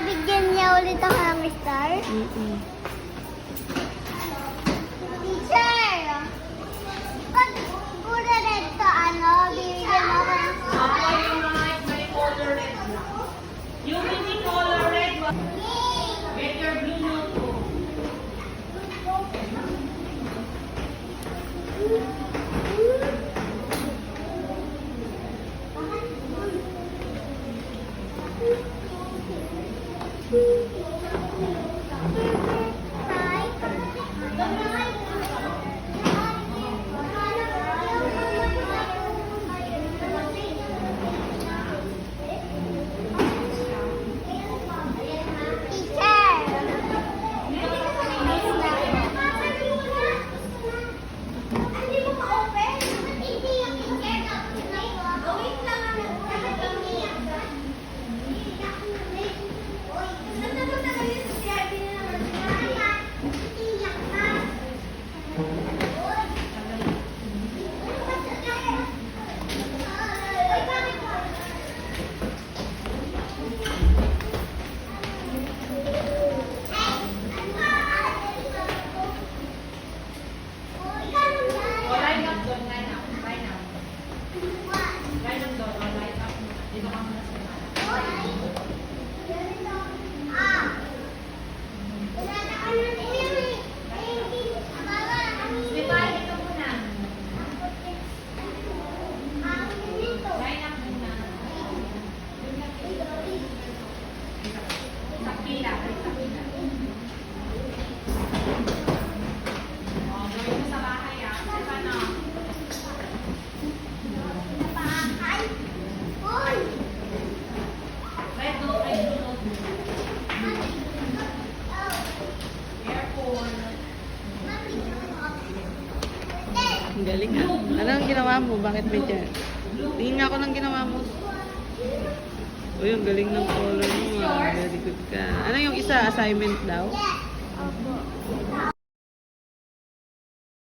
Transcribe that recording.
bigyan niya ulit ako ng star. Teacher! Pag pura red to, bibigyan mo ako ng star. May color red na. Yung hindi color red, get your blue notebook. Ang galing ah. Ano ang ginawa mo? Bakit may dyan? Tingin nga ako ng ginawa mo. Uy, ang galing ng color mo ah. Very good ka. Ano yung isa? Assignment daw? Opo.